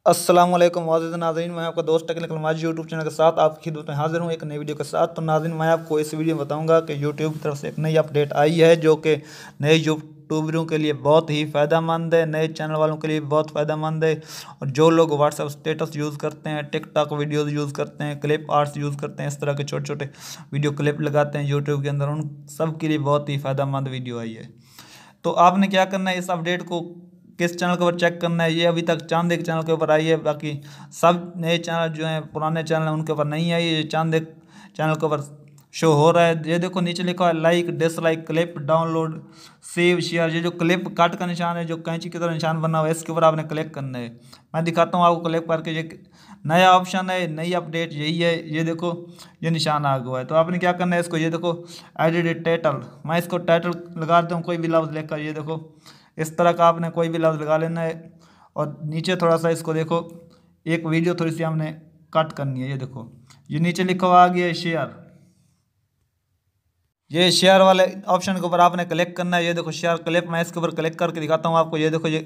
अस्सलाम वालेकुम मोअज़्ज़िज़ नाज़रीन, मैं आपका दोस्त टेक्निकल माजिद यूट्यूब चैनल के साथ आपकी खिदमत में हाज़िर हूँ एक नई वीडियो के साथ। तो नाज़रीन, मैं आपको इस वीडियो में बताऊंगा कि यूट्यूब की तरफ से एक नई अपडेट आई है जो कि नए यूट्यूबरों के लिए बहुत ही फ़ायदेमंद है, नए चैनल वालों के लिए बहुत फ़ायदेमंद है। और जो लोग व्हाट्सएप स्टेटस यूज़ करते हैं, टिकटॉक वीडियोज़ यूज़ करते हैं, क्लिप आर्ट्स यूज़ करते हैं, इस तरह के छोटे छोटे वीडियो क्लिप लगाते हैं यूट्यूब के अंदर, उन सब के लिए बहुत ही फ़ायदेमंद वीडियो आई है। तो आपने क्या करना है, इस अपडेट को किस चैनल के ऊपर चेक करना है। ये अभी तक चांद एक चैनल के ऊपर आई है, बाकी सब नए चैनल जो हैं, पुराने चैनल हैं, उनके ऊपर नहीं आई। ये चांद एक चैनल के ऊपर शो हो रहा है। ये देखो नीचे लिखा है like, dislike, clip, download, save, share. ये जो क्लिप कट का निशान है, जो कैंची की तरह निशान बना हुआ है, इसके ऊपर आपने क्लिक करना है। मैं दिखाता हूँ आपको क्लिक करके। ये नया ऑप्शन है, नई अपडेट यही है। ये देखो, ये निशान आ गया है। तो आपने क्या करना है, इसको ये देखो एडिट टाइटल, मैं इसको टाइटल लगा देता हूँ कोई भी लफ्ज़ लेकर। ये देखो इस तरह का आपने कोई भी लफ्ज़ लगा लेना है। और नीचे थोड़ा सा इसको देखो, एक वीडियो थोड़ी सी हमने कट करनी है। ये देखो, ये नीचे लिखा हुआ आ गया है शेयर। ये शेयर वाले ऑप्शन के ऊपर आपने क्लिक करना है। ये देखो शेयर क्लिप, मैं इसके ऊपर क्लिक करके दिखाता हूँ आपको। ये देखो, ये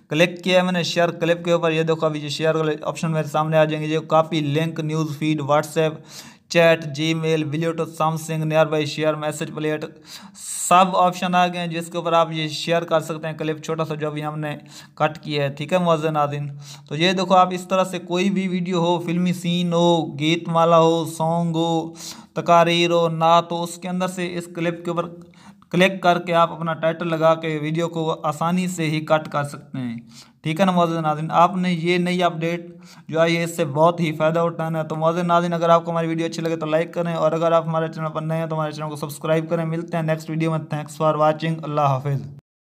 क्लिक किया है मैंने शेयर क्लिप के ऊपर। ये देखो अभी ये शेयर वाले ऑप्शन मेरे सामने आ जाएंगे। ये copy link, news feed, WhatsApp, chat, Gmail, Bluetooth, something, near by, share, message plate, सब ऑप्शन आ गए हैं जिसके ऊपर आप ये शेयर कर सकते हैं क्लिप, छोटा सा जो अभी हमने कट किया है। ठीक है मुअज़्ज़िज़ नाज़रीन, तो ये देखो आप इस तरह से कोई भी वीडियो हो, फिल्मी सीन हो, गीत माला हो, सॉन्ग हो, तकारीर हो, नात हो, उसके अंदर से इस क्लिप के ऊपर क्लिक करके आप अपना टाइटल लगा के वीडियो को आसानी से ही कट कर सकते हैं। ठीक है ना मुअज़्ज़िज़ नाज़रीन, आपने ये नई अपडेट जो आई है इससे बहुत ही फ़ायदा उठाना है। तो मुअज़्ज़िज़ नाज़रीन, अगर आपको हमारी वीडियो अच्छी लगे तो लाइक करें, और अगर आप हमारे चैनल पर नए हैं तो हमारे चैनल को सब्सक्राइब करें। मिलते हैं नेक्स्ट वीडियो में। Thanks for watching. अल्लाह हाफिज़।